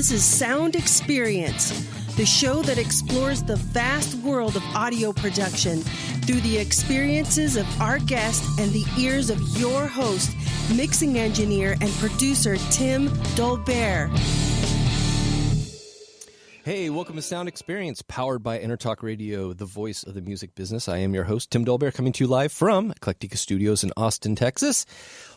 This is Sound Experience, the show that explores the vast world of audio production through the experiences of our guest and the ears of your host, mixing engineer and producer Tim Dolbear. Hey, welcome to Sound Experience, powered by EnterTalk Radio, the voice of the music business. I am your host, Tim Dolbear, coming to you live from Eclectica Studios in Austin, Texas.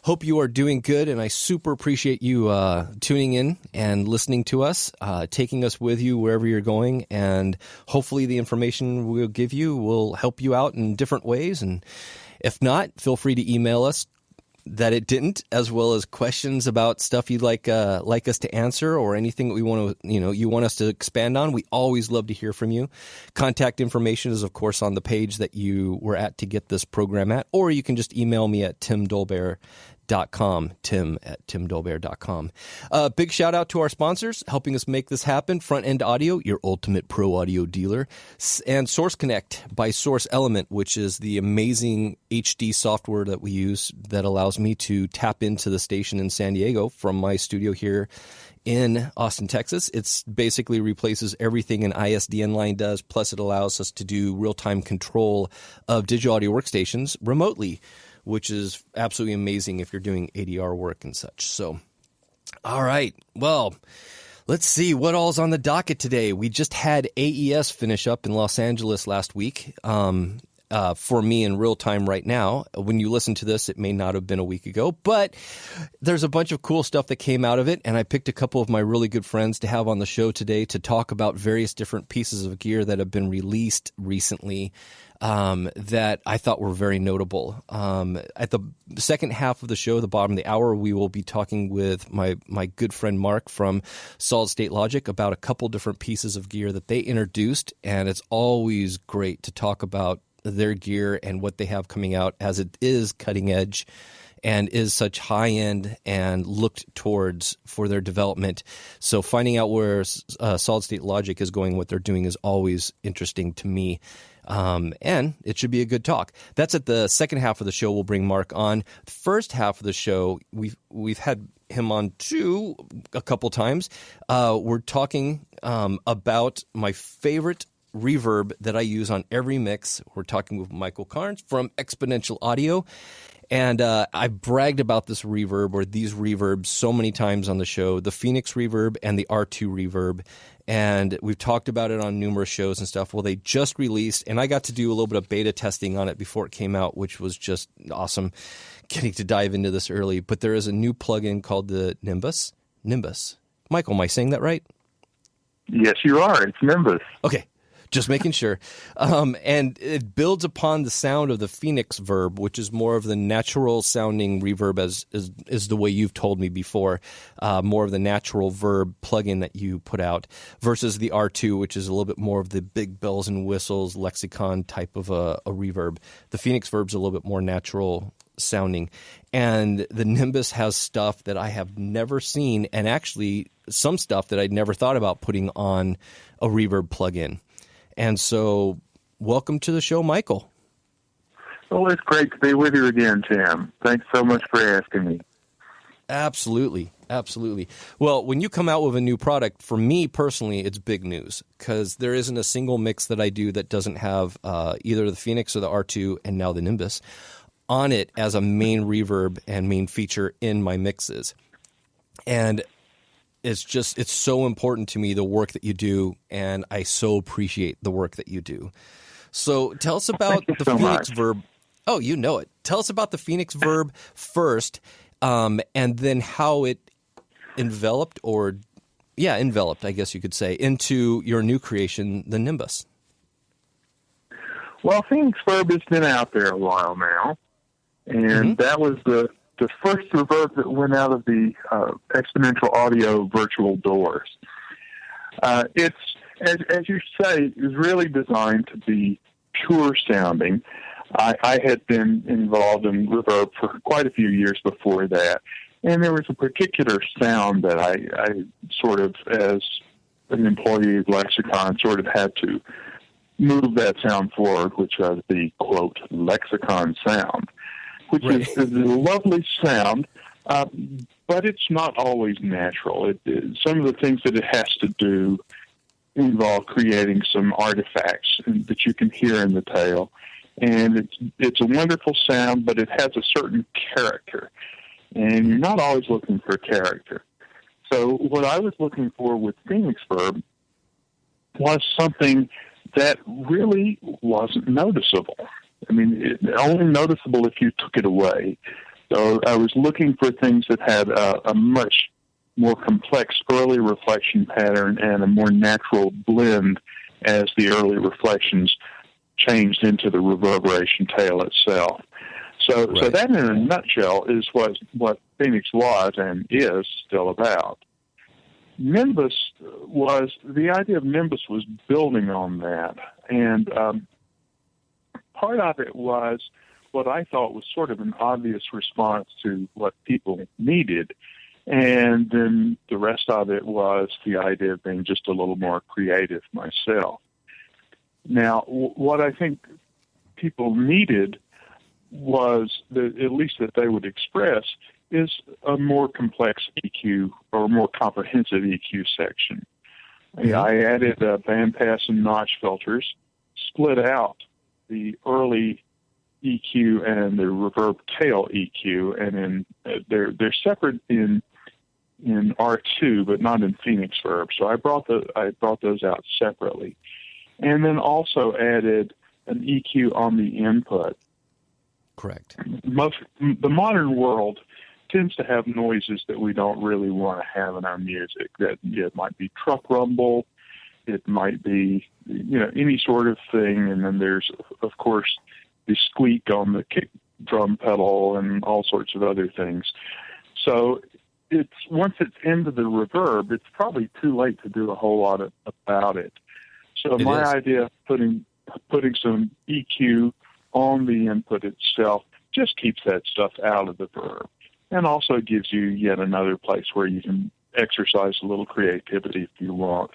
Hope you are doing good, and I super appreciate you tuning in and listening to us, taking us with you wherever you're going, and hopefully the information we'll give you will help you out in different ways. And if not, feel free to email us that it didn't, as well as questions about stuff you'd like us to answer, or anything that we want to, you want us to expand on. We always love to hear from you. Contact information is, of course, on the page that you were at to get this program at, or you can just email me at timdolbear.com, tim@timdolbear.com. Big shout out to our sponsors helping us make this happen. Front End Audio, your ultimate pro audio dealer, and Source Connect by Source Element, which is the amazing HD software that we use that allows me to tap into the station in San Diego from my studio here in Austin, Texas. It's basically replaces everything an ISDN line does, plus it allows us to do real-time control of digital audio workstations remotely, which is absolutely amazing if you're doing ADR work and such. So, all right. Well, let's see what all's on the docket today. We just had AES finish up in Los Angeles last week. For me in real time right now. When you listen to this, it may not have been a week ago, but there's a bunch of cool stuff that came out of it, and I picked a couple of my really good friends to have on the show today to talk about various different pieces of gear that have been released recently that I thought were very notable. At the second half of the show, the bottom of the hour, we will be talking with my good friend Mark from Solid State Logic about a couple different pieces of gear that they introduced, and it's always great to talk about their gear and what they have coming out, as it is cutting edge and is such high end and looked towards for their development. So finding out where Solid State Logic is going, what they're doing, is always interesting to me. And it should be a good talk. That's at the second half of the show. We'll bring Mark on. The first half of the show, we've had him on a couple times. We're talking about my favorite reverb that I use on every mix. We're talking with Michael Carnes from Exponential Audio. And I bragged about this reverb, or these reverbs, so many times on the show, the Phoenix reverb and the R2 reverb. And we've talked about it on numerous shows and stuff. Well, they just released, and I got to do a little bit of beta testing on it before it came out, which was just awesome, getting to dive into this early. But there is a new plugin called the Nimbus. Michael, am I saying that right? Yes, you are. It's Nimbus. Okay. Just making sure. And it builds upon the sound of the Phoenix verb, which is more of the natural sounding reverb, as is the way you've told me before, more of the natural verb plugin that you put out, versus the R2, which is a little bit more of the big bells and whistles, lexicon type of a reverb. The Phoenix verb's a little bit more natural sounding. And the Nimbus has stuff that I have never seen, and actually some stuff that I'd never thought about putting on a reverb plugin. And so, welcome to the show, Michael. Well, it's great to be with you again, Tim. Thanks so much for asking me. Absolutely. Well, when you come out with a new product, for me personally, it's big news, because there isn't a single mix that I do that doesn't have either the Phoenix or the R2 and now the Nimbus on it as a main reverb and main feature in my mixes. And it's so important to me, the work that you do, and I so appreciate the work that you do. So tell us about the Phoenix verb. Oh, you know it. Tell us about the Phoenix verb first, and then how it enveloped, I guess you could say, into your new creation, the Nimbus. Well, Phoenix verb has been out there a while now, and that was the first reverb that went out of the Exponential Audio virtual doors. It's, as you say, is really designed to be pure sounding. I had been involved in reverb for quite a few years before that, and there was a particular sound that I sort of, as an employee of Lexicon, sort of had to move that sound forward, which was the, quote, Lexicon sound, which is a lovely sound But it's not always natural. Some of the things that it has to do involve creating some artifacts that you can hear in the tail. And it's a wonderful sound, but it has a certain character. And you're not always looking for character. So what I was looking for with Phoenix Verb was something that really wasn't noticeable. I mean, only noticeable if you took it away. So I was looking for things that had a much more complex early reflection pattern and a more natural blend as the early reflections changed into the reverberation tail itself. So that, in a nutshell, is what Phoenix was and is still about. Nimbus the idea of Nimbus was building on that, and part of it was what I thought was sort of an obvious response to what people needed, and then the rest of it was the idea of being just a little more creative myself. Now, what I think people needed was, at least that they would express, is a more complex EQ or more comprehensive EQ section. Mm-hmm. I added bandpass and notch filters, split out the early EQ and the reverb tail EQ, and they're separate in R2, but not in Phoenix Verb. So I brought those out separately, and then also added an EQ on the input. Correct. The modern world tends to have noises that we don't really want to have in our music. That it might be truck rumble, it might be any sort of thing, and then there's of course the squeak on the kick drum pedal and all sorts of other things. So once it's into the reverb, it's probably too late to do a whole lot about it. So my idea of putting some EQ on the input itself just keeps that stuff out of the verb, and also gives you yet another place where you can exercise a little creativity if you want.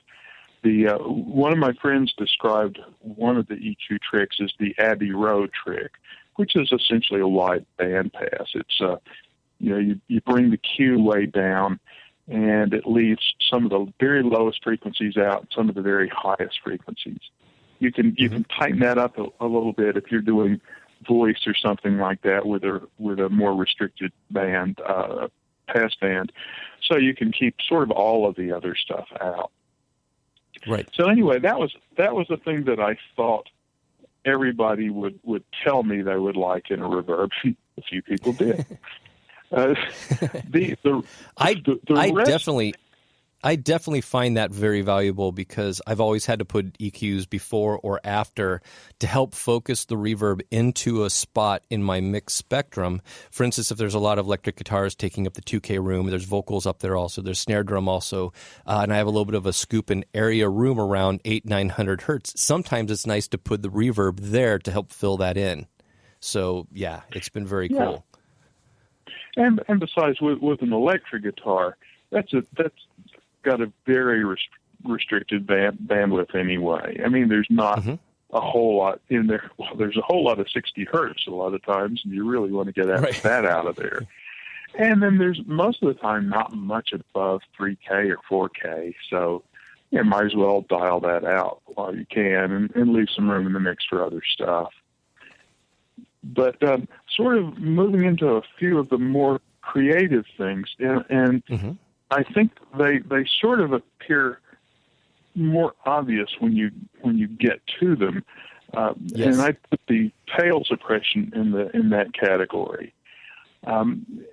One of my friends described one of the EQ tricks as the Abbey Road trick, which is essentially a wide band pass. It's you bring the Q way down, and it leaves some of the very lowest frequencies out, some of the very highest frequencies. You can tighten that up a little bit if you're doing voice or something like that with a more restricted band, pass band, so you can keep sort of all of the other stuff out. Right. So anyway, that was the thing that I thought everybody would tell me they would like in a reverb. A few people did. I definitely find that very valuable, because I've always had to put EQs before or after to help focus the reverb into a spot in my mix spectrum. For instance, if there's a lot of electric guitars taking up the 2K room, there's vocals up there also, there's snare drum also, and I have a little bit of a scoop and area room around 800-900 hertz. Sometimes it's nice to put the reverb there to help fill that in. So, yeah, it's been very cool. And besides, with an electric guitar, that's got a very restricted bandwidth anyway. I mean, there's not a whole lot in there. Well, there's a whole lot of 60 hertz a lot of times, and you really want to get that out of there. And then there's most of the time not much above 3K or 4K, so you might as well dial that out while you can and leave some room in the mix for other stuff. But sort of moving into a few of the more creative things, and I think they sort of appear more obvious when you get to them. Yes. And I put the tail suppression in that category.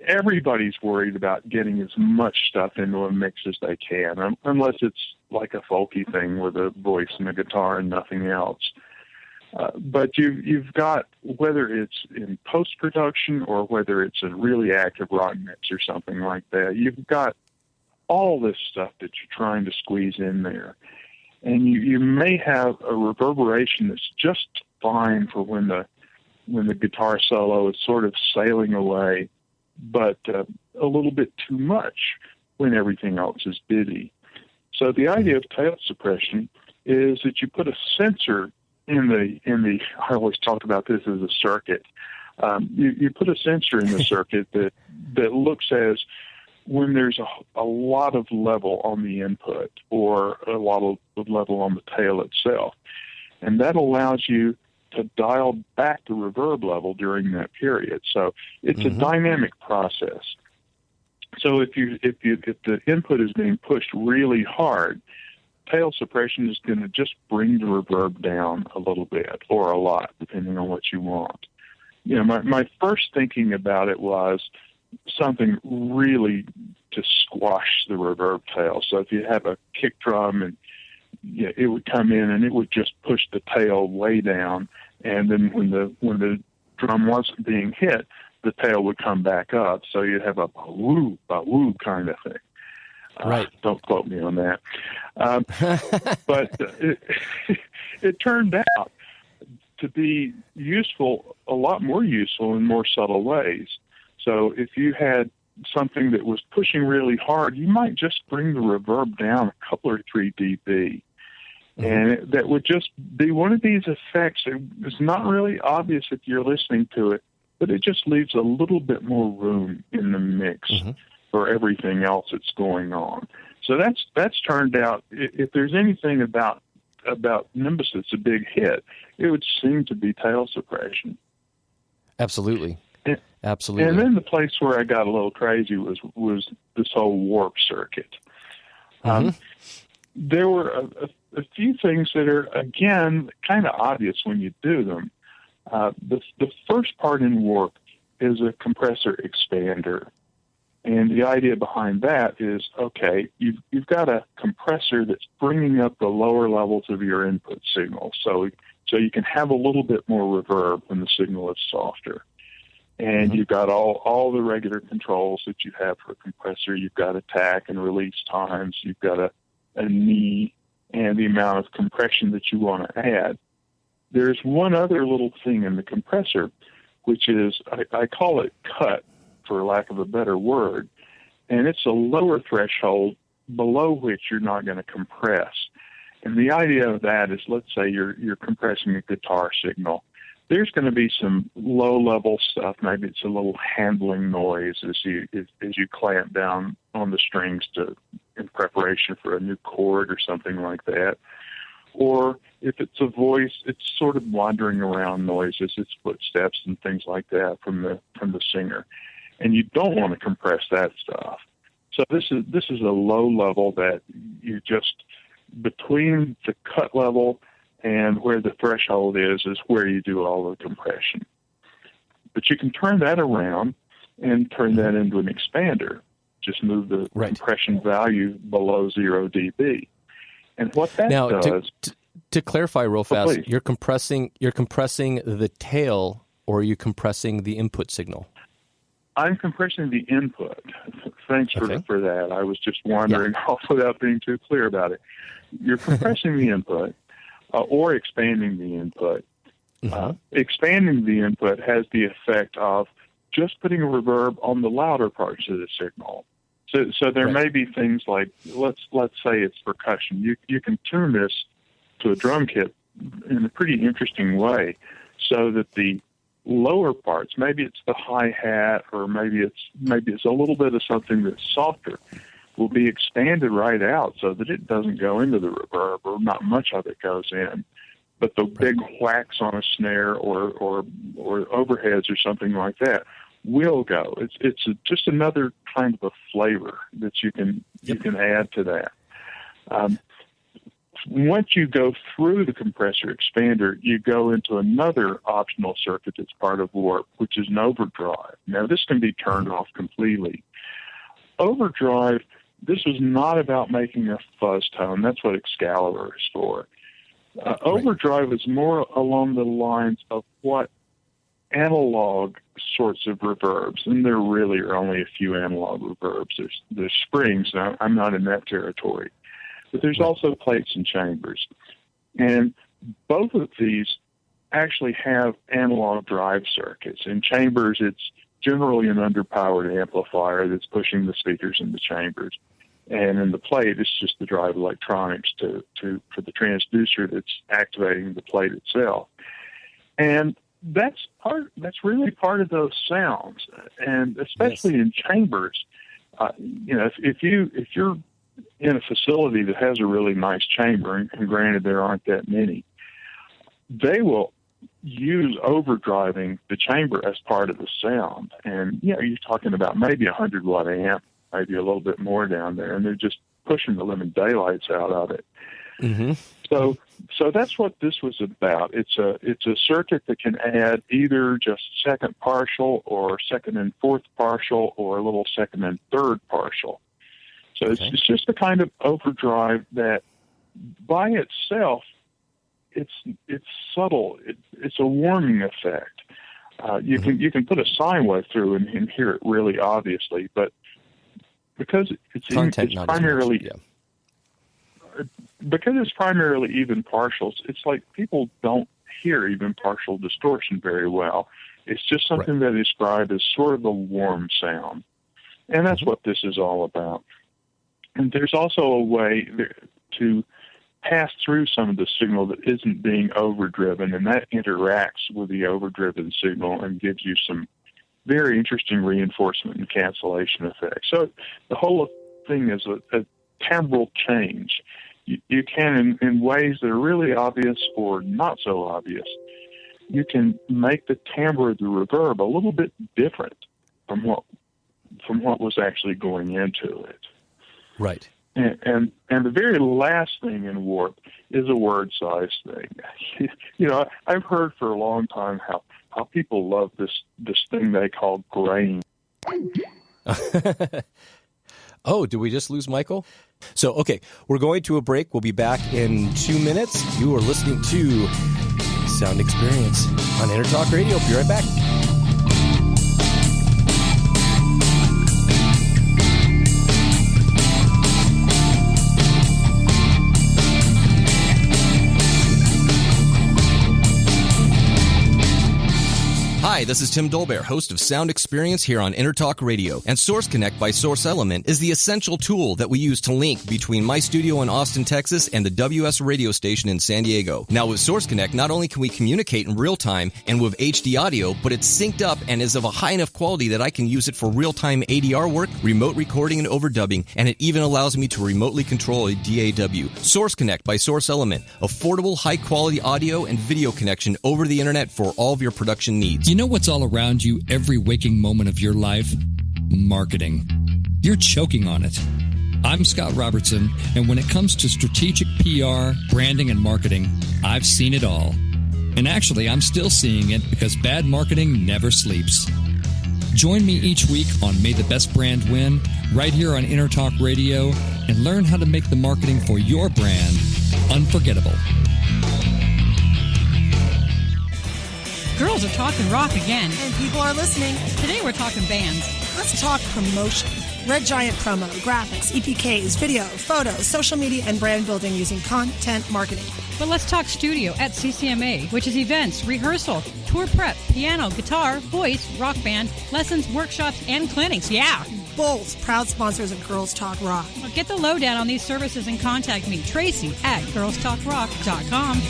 Everybody's worried about getting as much stuff into a mix as they can, unless it's like a folky thing with a voice and a guitar and nothing else. But you've got, whether it's in post-production or whether it's a really active rock mix or something like that, you've got all this stuff that you're trying to squeeze in there. And you may have a reverberation that's just fine for when the guitar solo is sort of sailing away, but a little bit too much when everything else is busy. So the idea of tail suppression is that you put a sensor in the I always talk about this as a circuit, You put a sensor in the circuit that looks as when there's a lot of level on the input or a lot of level on the tail itself. And that allows you to dial back the reverb level during that period. So it's a dynamic process. So if the input is being pushed really hard, tail suppression is going to just bring the reverb down a little bit or a lot, depending on what you want. You know, my first thinking about it was something really to squash the reverb tail. So if you have a kick drum and it would come in and it would just push the tail way down, and then when the drum wasn't being hit, the tail would come back up. So you'd have a woo kind of thing. Right. Don't quote me on that. But it turned out to be useful, a lot more useful in more subtle ways. So if you had something that was pushing really hard, you might just bring the reverb down a couple or 3 dB. And that would just be one of these effects. It's not really obvious if you're listening to it, but it just leaves a little bit more room in the mix for everything else that's going on. So that's turned out, if there's anything about Nimbus that's a big hit, it would seem to be tail suppression. Absolutely. Absolutely. And then the place where I got a little crazy was this whole warp circuit. There were a few things that are, again, kind of obvious when you do them. The first part in warp is a compressor expander. And the idea behind that is, okay, you've got a compressor that's bringing up the lower levels of your input signal. So you can have a little bit more reverb when the signal is softer. And you've got all the regular controls that you have for a compressor. You've got attack and release times. You've got a knee and the amount of compression that you want to add. There's one other little thing in the compressor, which is, I call it cut, for lack of a better word, and it's a lower threshold below which you're not going to compress. And the idea of that is, let's say you're compressing a guitar signal. There's going to be some low-level stuff. Maybe it's a little handling noise as you clamp down on the strings in preparation for a new chord or something like that. Or if it's a voice, it's sort of wandering around noises, it's footsteps and things like that from the singer. And you don't want to compress that stuff. So this is a low level that you just, between the cut level and where the threshold is where you do all the compression. But you can turn that around and turn that into an expander. Just move the compression value below 0 dB. And what that does... To clarify real fast, you're compressing the tail, or are you compressing the input signal? I'm compressing the input. Thanks for that. I was just wandering off without being too clear about it. You're compressing the input or expanding the input. Expanding the input has the effect of just putting a reverb on the louder parts of the signal. So there may be things like, let's say it's percussion. You can tune this to a drum kit in a pretty interesting way, so that the lower parts, maybe it's the hi-hat, or maybe it's a little bit of something that's softer, will be expanded right out so that it doesn't go into the reverb, or not much of it goes in. But the big whacks on a snare or overheads or something like that will go. It's just another kind of a flavor that you can add to that. Once you go through the compressor expander, you go into another optional circuit that's part of warp, which is an overdrive. Now, this can be turned off completely. Overdrive, this was not about making a fuzz tone. That's what Excalibur is for. Overdrive is more along the lines of what analog sorts of reverbs, and there really are only a few analog reverbs. There's springs. I'm not in that territory. But there's also plates and chambers. And both of these actually have analog drive circuits. In chambers, it's generally an underpowered amplifier that's pushing the speakers in the chambers. And in the plate, it's just the drive electronics for the transducer that's activating the plate itself. And that's really part of those sounds, and especially in chambers. If you're in a facility that has a really nice chamber, and granted there aren't that many, they will use overdriving the chamber as part of the sound. And you're talking about maybe 100 watt amp, maybe a little bit more down there, and they're just pushing the living daylights out of it. Mm-hmm. So that's what this was about. It's a circuit that can add either just second partial or second and fourth partial or a little second and third partial. So it's just the kind of overdrive that by itself, it's subtle. It's a warming effect. You can put a sine wave through and hear it really obviously, but because it's primarily even partials, it's like people don't hear even partial distortion very well. It's just something that is described as sort of a warm sound, and that's what this is all about. And there's also a way to pass through some of the signal that isn't being overdriven, and that interacts with the overdriven signal and gives you some very interesting reinforcement and cancellation effects. So the whole thing is a timbral change. You can, in ways that are really obvious or not so obvious, you can make the timbre of the reverb a little bit different from what was actually going into it. Right. And the very last thing in warp is a word size thing. I've heard for a long time how people love this thing they call grain. Oh, did we just lose Michael? So, okay, we're going to a break. We'll be back in 2 minutes. You are listening to Sound Experience on Intertalk Radio. Be right back. Hi, this is Tim Dolbear, host of Sound Experience here on Intertalk Radio. And Source Connect by Source Element is the essential tool that we use to link between my studio in Austin, Texas and the WS radio station in San Diego. Now with Source Connect, not only can we communicate in real time and with HD audio, but it's synced up and is of a high enough quality that I can use it for real-time ADR work, remote recording and overdubbing, and it even allows me to remotely control a DAW. Source Connect by Source Element, affordable, high-quality audio and video connection over the internet for all of your production needs. You know what's all around you every waking moment of your life? Marketing. You're choking on it. I'm Scott Robertson, and when it comes to strategic PR, branding, and marketing, I've seen it all. And actually, I'm still seeing it because bad marketing never sleeps. Join me each week on May the Best Brand Win, right here on Intertalk Radio, and learn how to make the marketing for your brand unforgettable. Girls are talking rock again. And people are listening. Today we're talking bands. Let's talk promotion. Red Giant promo, graphics, EPKs, video, photos, social media, and brand building using content marketing. But let's talk studio at CCMA, which is events, rehearsal, tour prep, piano, guitar, voice, rock band, lessons, workshops, and clinics. Yeah! Both proud sponsors of Girls Talk Rock. Well, get the lowdown on these services and contact me, Tracy, at girlstalkrock.com.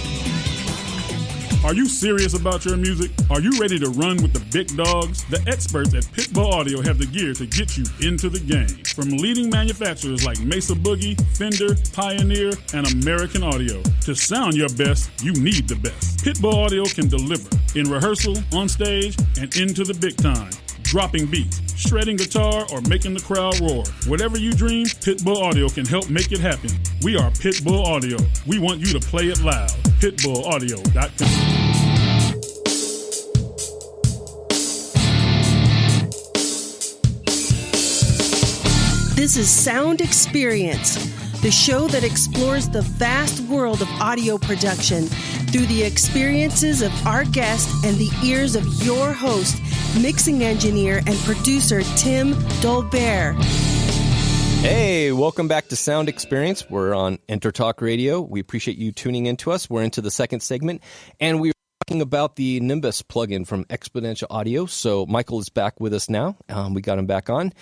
Are you serious about your music? Are you ready to run with the big dogs? The experts at Pitbull Audio have the gear to get you into the game. From leading manufacturers like Mesa Boogie, Fender, Pioneer, and American Audio. To sound your best, you need the best. Pitbull Audio can deliver in rehearsal, on stage, and into the big time. Dropping beats, shredding guitar, or making the crowd roar. Whatever you dream, Pitbull Audio can help make it happen. We are Pitbull Audio. We want you to play it loud. PitbullAudio.com. This is Sound Experience, the show that explores the vast world of audio production through the experiences of our guest and the ears of your host, mixing engineer and producer Tim Dolbear. Hey, welcome back to Sound Experience. We're on Intertalk Radio. We appreciate you tuning in to us. We're into the second segment, and we're talking about the Nimbus plugin from Exponential Audio. So Michael is back with us now. We got him back on.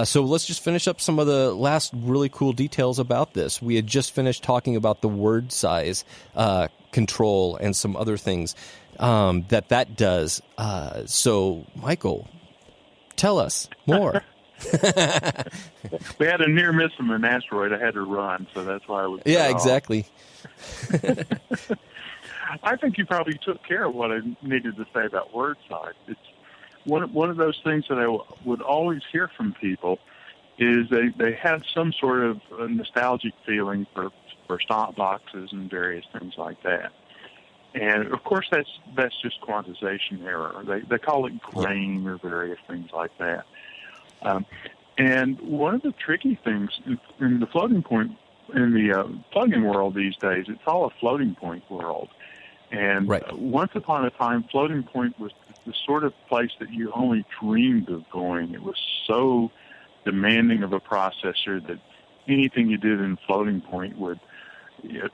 So let's just finish up some of the last really cool details about this. We had just finished talking about the word size control and some other things. that does. So, Michael, tell us more. We had a near miss from an asteroid. I had to run, so that's why I was. Yeah, exactly. I think you probably took care of what I needed to say about word size. It's one of those things that I would always hear from people is they have some sort of nostalgic feeling for stomp boxes and various things like that. And of course, that's just quantization error. They call it grain or various things like that. And one of the tricky things in the floating point, in the plugin world these days, it's all a floating point world. And once upon a time, floating point was the sort of place that you only dreamed of going. It was so demanding of a processor that anything you did in floating point would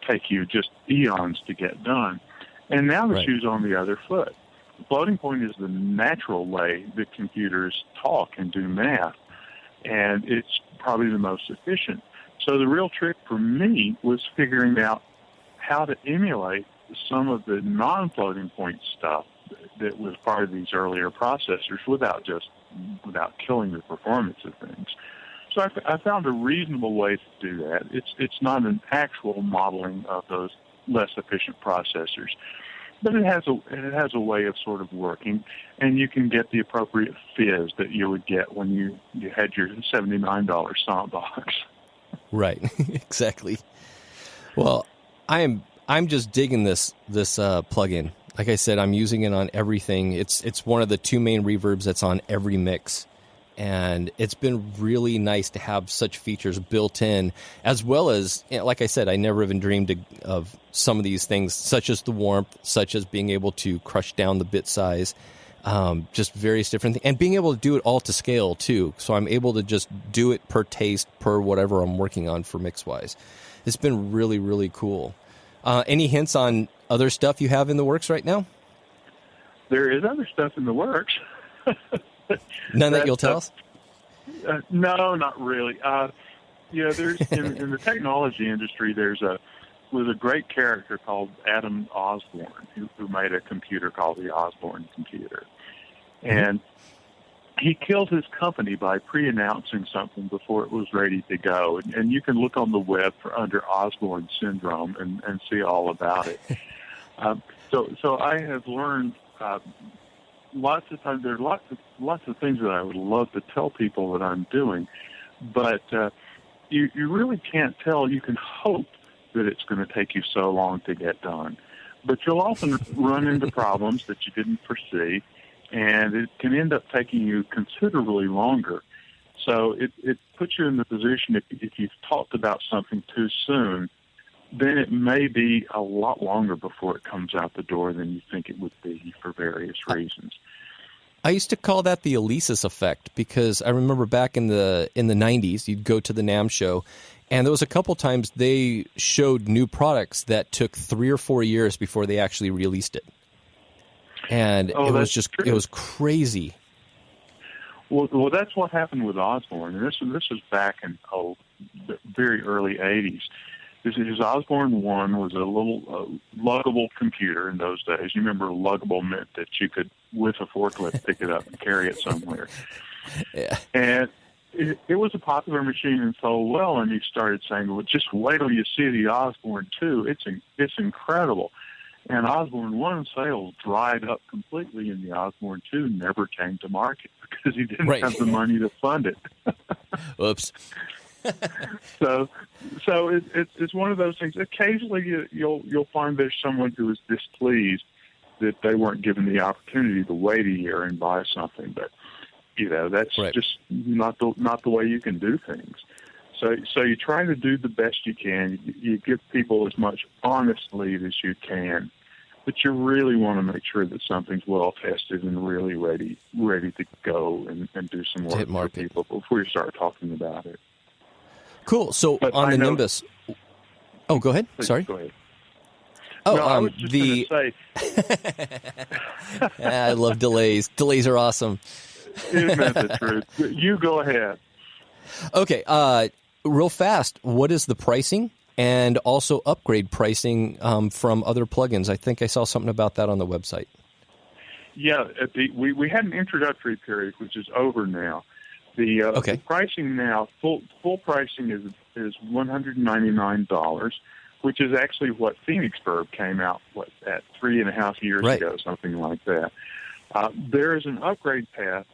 take you just eons to get done. And now the shoe's on the other foot. Floating point is the natural way that computers talk and do math, and it's probably the most efficient. So the real trick for me was figuring out how to emulate some of the non-floating point stuff that was part of these earlier processors without killing the performance of things. So I found a reasonable way to do that. It's not an actual modeling of those less efficient processors, but it has a way of sort of working, and you can get the appropriate fizz that you would get when you had your $79 sound box. Right, exactly. Well, I'm just digging this plugin. Like I said, I'm using it on everything. It's one of the two main reverbs that's on every mix. And it's been really nice to have such features built in, as well as, like I said, I never even dreamed of some of these things, such as the warmth, such as being able to crush down the bit size, just various different things, and being able to do it all to scale, too. So I'm able to just do it per taste, per whatever I'm working on for mix-wise. It's been really, really cool. Any hints on other stuff you have in the works right now? There is other stuff in the works. None that you'll tell us? No, not really. There's in the technology industry, was a great character called Adam Osborne who made a computer called the Osborne computer, and he killed his company by pre-announcing something before it was ready to go. And you can look on the web under Osborne syndrome and see all about it. So I have learned. Lots of times, there are lots of things that I would love to tell people that I'm doing, but you really can't tell. You can hope that it's going to take you so long to get done, but you'll often run into problems that you didn't foresee, and it can end up taking you considerably longer. So it puts you in the position if you've talked about something too soon, then it may be a lot longer before it comes out the door than you think it would be for various reasons. I used to call that the Alesis effect, because I remember back in the 90s, you'd go to the NAMM show, and there was a couple times they showed new products that took 3 or 4 years before they actually released it. And it was crazy. Well, that's what happened with Osborne. And this was back in the very early 80s. His Osborne 1 was a little luggable computer in those days. You remember luggable meant that you could, with a forklift, pick it up and carry it somewhere. Yeah. And it was a popular machine and sold well, and he started saying, well, just wait till you see the Osborne 2. It's incredible. And Osborne 1 sales dried up completely, and the Osborne 2 never came to market because he didn't have the money to fund it. Whoops. So it's one of those things. Occasionally, you'll find there's someone who is displeased that they weren't given the opportunity to wait a year and buy something. But that's just not the way you can do things. So you try to do the best you can. You give people as much honest lead as you can, but you really want to make sure that something's well tested and really ready to go and do some work for people before you start talking about it. Cool. So on the Nimbus. Oh, go ahead. Please, sorry. Go ahead. Oh, no, I was just going to say. I love delays. Delays are awesome. Isn't that the truth? You go ahead. Okay. Real fast. What is the pricing and also upgrade pricing from other plugins. I think I saw something about that on the website. Yeah, we had an introductory period, which is over now. The pricing now, full pricing is $199, which is actually what Phoenix Verb came out at 3.5 years ago, something like that. There is an upgrade path,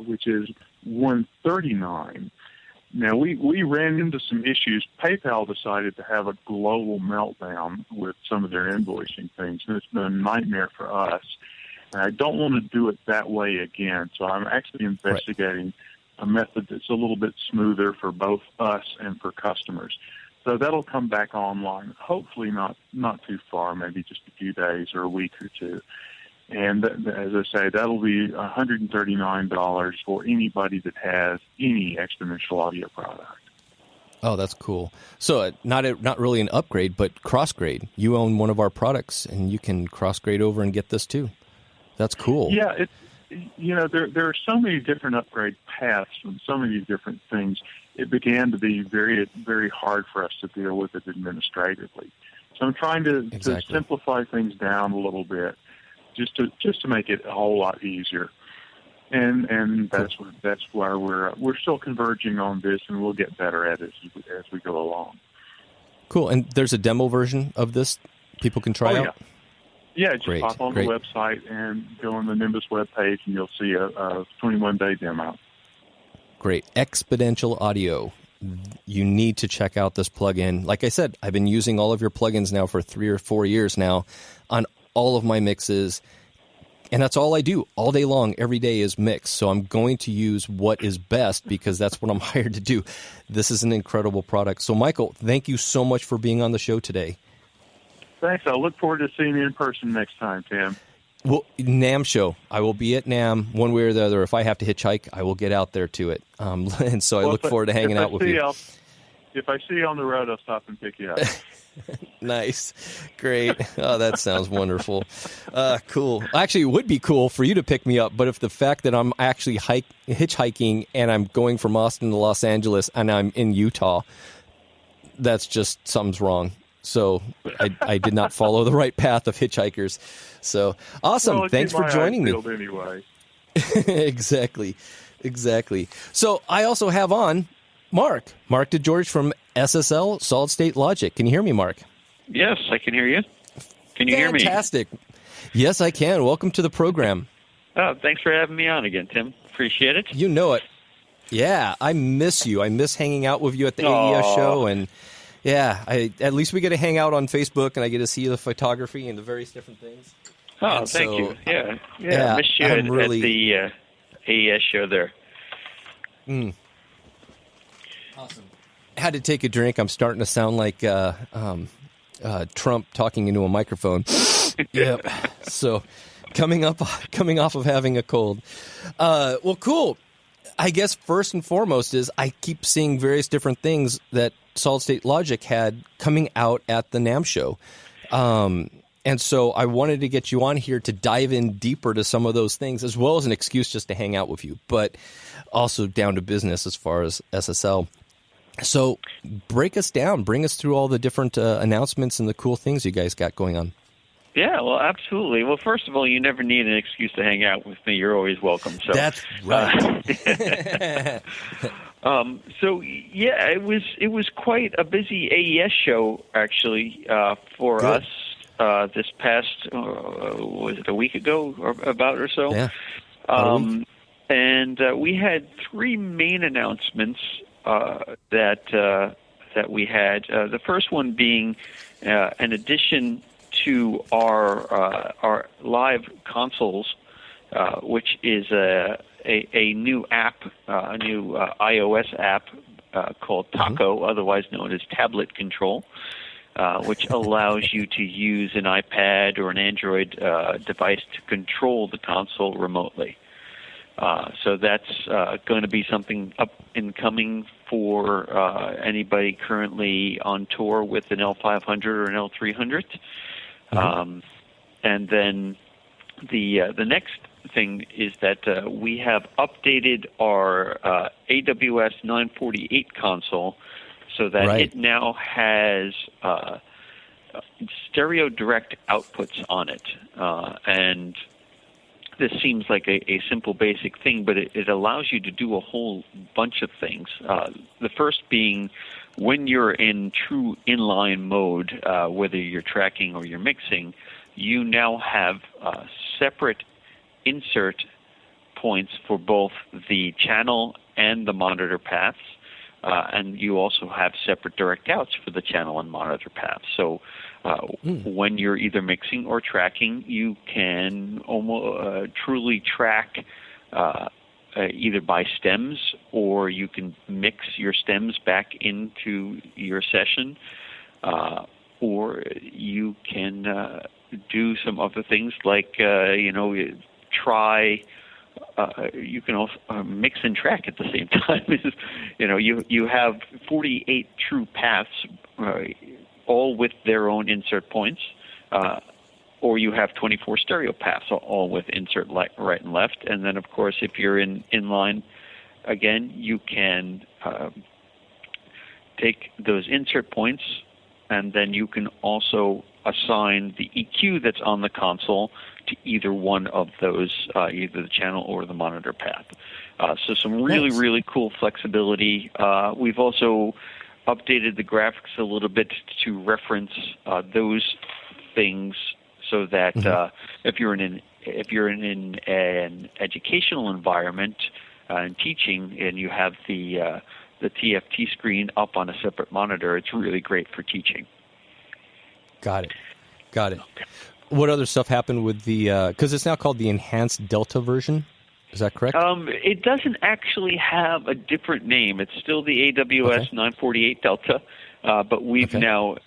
which is $139. Now we ran into some issues. PayPal decided to have a global meltdown with some of their invoicing things, and it's been a nightmare for us. And I don't want to do it that way again, so I'm actually investigating a method that's a little bit smoother for both us and for customers. So that'll come back online, hopefully not too far, maybe just a few days or a week or two. And as I say, that'll be $139 for anybody that has any Exponential audio product. Oh, that's cool. So not really an upgrade, but cross-grade. You own one of our products, and you can cross-grade over and get this too. That's cool. Yeah, there are so many different upgrade paths and so many different things. It began to be very, very hard for us to deal with it administratively. So I'm trying to simplify things down a little bit, just to make it a whole lot easier. And that's why we're still converging on this, and we'll get better at it as we go along. Cool. And there's a demo version of this people can try out? Yeah, just pop on the website and go on the Nimbus webpage, and you'll see a 21-day demo. Great. Exponential Audio. You need to check out this plugin. Like I said, I've been using all of your plugins now for 3 or 4 years now on all of my mixes, and that's all I do all day long, every day is mix. So I'm going to use what is best because that's what I'm hired to do. This is an incredible product. So, Michael, thank you so much for being on the show today. Thanks. I look forward to seeing you in person next time, Tim. Well, NAMM show. I will be at NAMM one way or the other. If I have to hitchhike, I will get out there to it. And so I look forward to hanging out with you. If I see you on the road, I'll stop and pick you up. Nice. Great. Oh, that sounds wonderful. Cool. Actually, it would be cool for you to pick me up, but if the fact that I'm actually hitchhiking and I'm going from Austin to Los Angeles and I'm in Utah, that's just something's wrong. So I did not follow the right path of hitchhikers. So awesome. Well, thanks for joining me. Anyway. Exactly. So I also have on Marc DeGeorge from SSL, Solid State Logic. Can you hear me, Marc? Yes, I can hear you. Can you hear me? Fantastic. Yes, I can. Welcome to the program. Oh, thanks for having me on again, Tim. Appreciate it. You know it. Yeah, I miss you. I miss hanging out with you at the AES show, and yeah, at least we get to hang out on Facebook, and I get to see the photography and the various different things. Oh, thank you. Yeah. I miss you at the AES show there. Awesome. I had to take a drink. I'm starting to sound like Trump talking into a microphone. Yep. So coming off of having a cold. Well, cool. I guess first and foremost is I keep seeing various different things that Solid State Logic had coming out at the NAMM show. And so I wanted to get you on here to dive in deeper to some of those things, as well as an excuse just to hang out with you, but also down to business as far as SSL. So break us down, bring us through all the different announcements and the cool things you guys got going on. Yeah, well, absolutely. Well, first of all, you never need an excuse to hang out with me. You're always welcome. So that's right. So yeah, it was quite a busy AES show actually for us this past was it a week ago or so? Yeah. And we had 3 main announcements that we had. The first one being an addition to our live consoles, which is a new app, a new iOS app called Taco, otherwise known as Tablet Control, which allows you to use an iPad or an Android device to control the console remotely. So that's going to be something up and coming for anybody currently on tour with an L500 or an L300. And then the next thing is that we have updated our AWS 948 console so that Right. it now has stereo direct outputs on it. And this seems like a simple, basic thing, but it allows you to do a whole bunch of things. The first being when you're in true inline mode, whether you're tracking or you're mixing, you now have separate insert points for both the channel and the monitor paths. And you also have separate direct outs for the channel and monitor paths. So when you're either mixing or tracking, you can almost truly track either by stems, or you can mix your stems back into your session, or you can do some other things like, try. You can also mix and track at the same time. You have 48 true paths, all with their own insert points, or you have 24 stereo paths, all with insert right and left. And then, of course, if you're in inline, again, you can take those insert points, and then you can also assign the EQ that's on the console to either one of those, either the channel or the monitor path. So some really, really cool flexibility. We've also updated the graphics a little bit to reference those things, so that if you're in an educational environment and teaching, and you have the TFT screen up on a separate monitor, it's really great for teaching. Got it. Okay. What other stuff happened with the, because it's now called the Enhanced Delta version? Is that correct? It doesn't actually have a different name. It's still the AWS 948 Delta, but we've now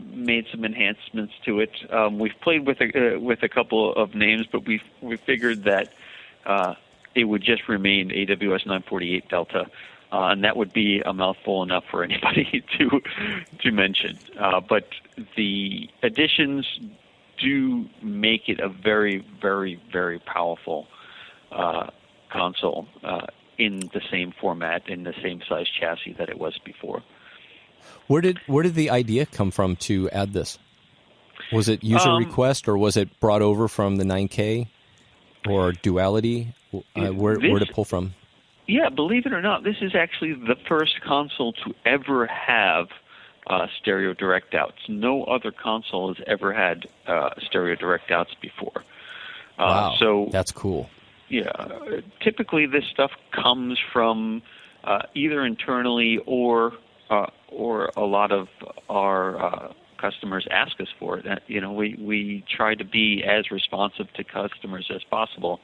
made some enhancements to it. We've played with a couple of names, but we figured that it would just remain AWS 948 Delta. And that would be a mouthful enough for anybody to mention. But the additions do make it a very, very, very powerful console in the same format, in the same size chassis that it was before. Where did the idea come from to add this? Was it user request, or was it brought over from the 9K or Duality? Where did it pull from? Yeah, believe it or not, this is actually the first console to ever have stereo direct outs. No other console has ever had stereo direct outs before. Wow, so that's cool. Yeah, typically this stuff comes from either internally or a lot of our customers ask us for it. We try to be as responsive to customers as possible.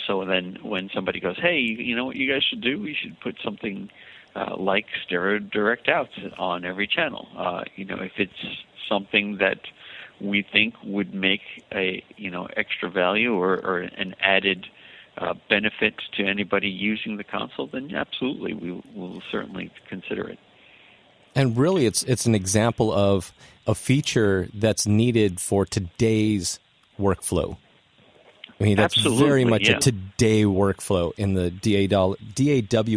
So then when somebody goes, hey, you know what you guys should do? We should put something like stereo direct outs on every channel. If it's something that we think would make a extra value or an added benefit to anybody using the console, then absolutely, we will certainly consider it. And really, it's an example of a feature that's needed for today's workflow. I mean, that's very much a today workflow in the DAW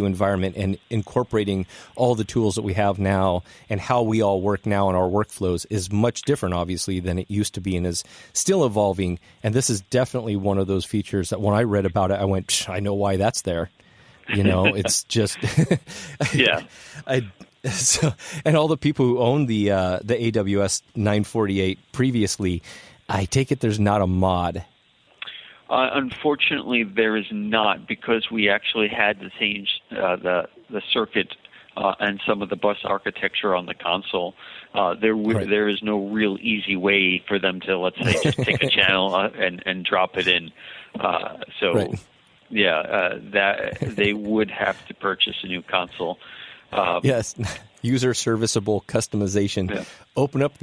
environment, and incorporating all the tools that we have now and how we all work now in our workflows is much different, obviously, than it used to be, and is still evolving. And this is definitely one of those features that when I read about it, I went, I know why that's there. It's just... Yeah. And all the people who owned the AWS 948 previously, I take it there's not a mod. Unfortunately, there is not, because we actually had to change the circuit and some of the bus architecture on the console. There is no real easy way for them to, let's say, just take a channel and drop it in. That they would have to purchase a new console. Yes, user serviceable customization. Yeah. Open up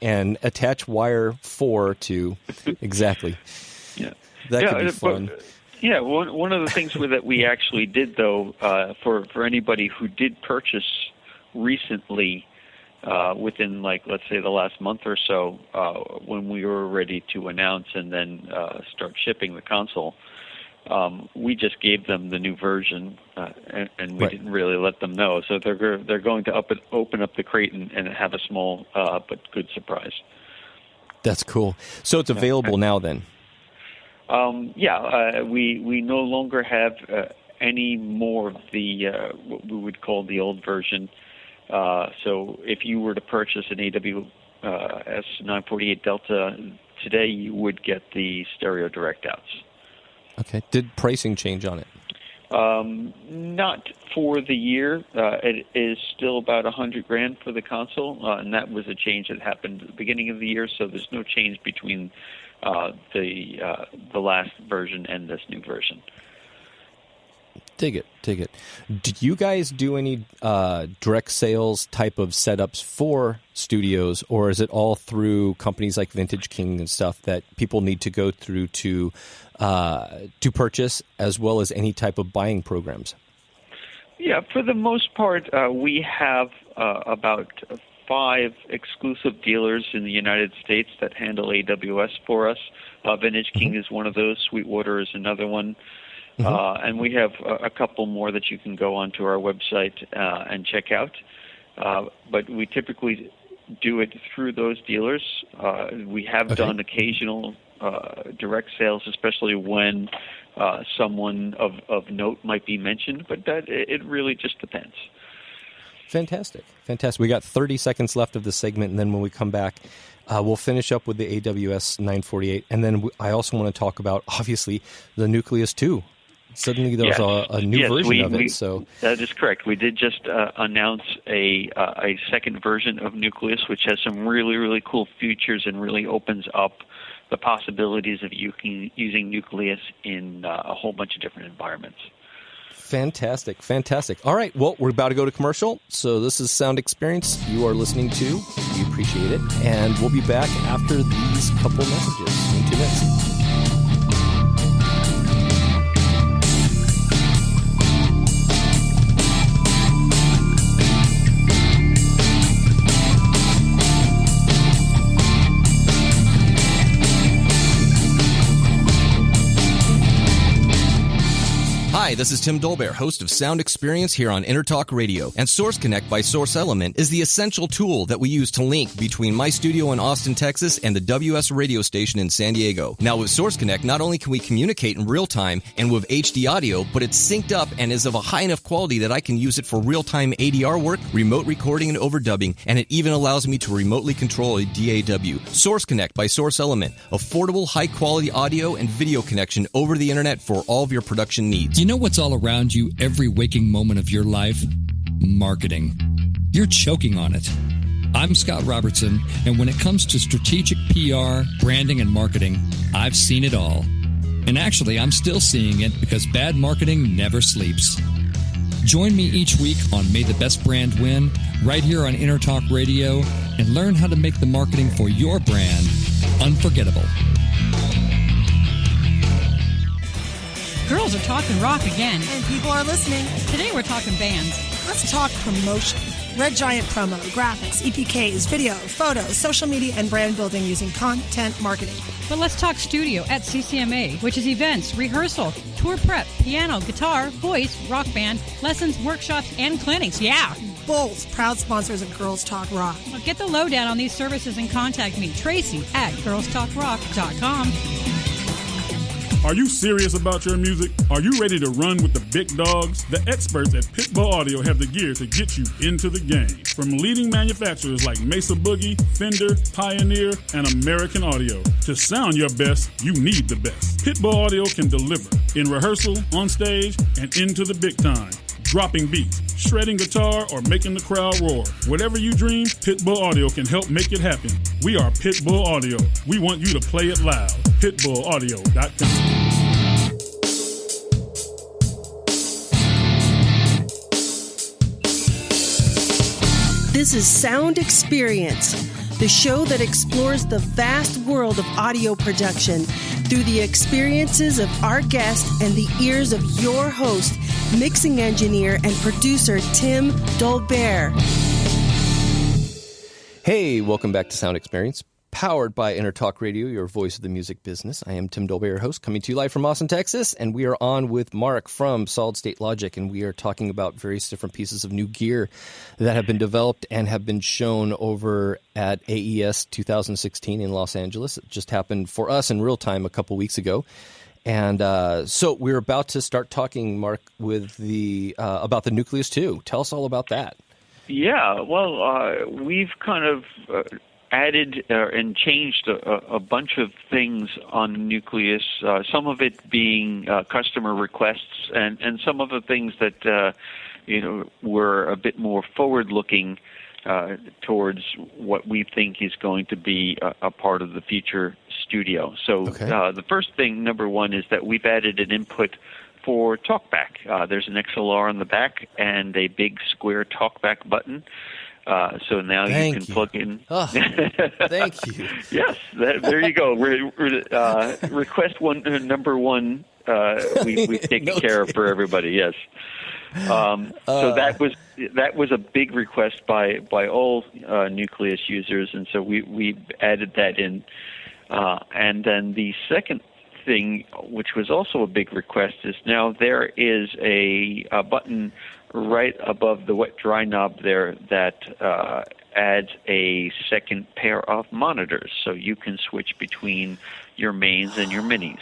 and attach wire 4 to exactly. Yeah. That could be fun. One of the things that we actually did, though, for anybody who did purchase recently, within, let's say the last month or so, when we were ready to announce and then start shipping the console, We just gave them the new version, and we Right. didn't really let them know. So they're going to open up the crate and have a small but good surprise. That's cool. So it's available now then? We no longer have any more of the what we would call the old version. So if you were to purchase an AWS 948 Delta today, you would get the stereo direct outs. Okay. Did pricing change on it? Not for the year. It is still about $100,000 for the console, and that was a change that happened at the beginning of the year. So there's no change between the last version and this new version. Dig it. Did you guys do any direct sales type of setups for studios, or is it all through companies like Vintage King and stuff that people need to go through to purchase, as well as any type of buying programs? Yeah, for the most part, we have about 5 exclusive dealers in the United States that handle AWS for us. Vintage King is one of those. Sweetwater is another one. And we have a couple more that you can go onto our website and check out. But we typically do it through those dealers. We have done occasional direct sales, especially when someone of note might be mentioned, but it really just depends. Fantastic. We got 30 seconds left of this segment, and then when we come back, we'll finish up with the AWS 948, and then I also want to talk about, obviously, the Nucleus 2. Suddenly there's a new version of it. So that is correct. We did just announce a second version of Nucleus, which has some really, really cool features and really opens up the possibilities of using Nucleus in a whole bunch of different environments. Fantastic. All right, well, we're about to go to commercial. So this is Sound Experience you are listening to. We appreciate it. And we'll be back after these couple messages in 2 minutes. Hi, this is Tim Dolbear, host of Sound Experience here on InterTalk Radio. And Source Connect by Source Element is the essential tool that we use to link between my studio in Austin, Texas, and the WS radio station in San Diego. Now, with Source Connect, not only can we communicate in real time and with HD audio, but it's synced up and is of a high enough quality that I can use it for real-time ADR work, remote recording, and overdubbing, and it even allows me to remotely control a DAW. Source Connect by Source Element. Affordable, high-quality audio and video connection over the internet for all of your production needs. You know what's all around you every waking moment of your life? Marketing. You're choking on it. I'm Scott Robertson, and when it comes to strategic PR, branding, and marketing, I've seen it all. And actually, I'm still seeing it because bad marketing never sleeps. Join me each week on May the Best Brand Win, right here on InterTalk Radio, and learn how to make the marketing for your brand unforgettable. Girls are talking rock again. And people are listening. Today we're talking bands. Let's talk promotion. Red Giant promo, graphics, EPKs, video, photos, social media, and brand building using content marketing. But let's talk studio at CCMA, which is events, rehearsal, tour prep, piano, guitar, voice, rock band, lessons, workshops, and clinics. Yeah! Both proud sponsors of Girls Talk Rock. Well, get the lowdown on these services and contact me, Tracy, at girlstalkrock.com. Are you serious about your music? Are you ready to run with the big dogs? The experts at Pitbull Audio have the gear to get you into the game. From leading manufacturers like Mesa Boogie, Fender, Pioneer, and American Audio. To sound your best, you need the best. Pitbull Audio can deliver in rehearsal, on stage, and into the big time. Dropping beats, shredding guitar, or making the crowd roar. Whatever you dream, Pitbull Audio can help make it happen. We are Pitbull Audio. We want you to play it loud. PitbullAudio.com. This is Sound Experience, the show that explores the vast world of audio production through the experiences of our guest and the ears of your host, mixing engineer and producer Tim Dolbear. Hey, welcome back to Sound Experience. powered by Intertalk Radio, your voice of the music business. I am Tim Dolby, your host, coming to you live from Austin, Texas, and we are on with Marc from Solid State Logic, and we are talking about various different pieces of new gear that have been developed and have been shown over at AES 2016 in Los Angeles. It just happened for us in real time a couple weeks ago. And so we're about to start talking, Marc, with about the Nucleus 2. Tell us all about that. Yeah, well, we've kind of added and changed a bunch of things on the Nucleus, some of it being customer requests, and some of the things that were a bit more forward-looking towards what we think is going to be a part of the future studio. So the first thing, number one, is that we've added an input for TalkBack. There's an XLR on the back and a big square TalkBack button. So now you can plug in. Oh, thank you. Yes, there you go. Request number one. We've taken care of for everybody. Yes. So that was a big request by all Nucleus users, and so we added that in. And then the second thing, which was also a big request, is now there is a button right above the wet dry knob there that adds a second pair of monitors, so you can switch between your mains and your minis.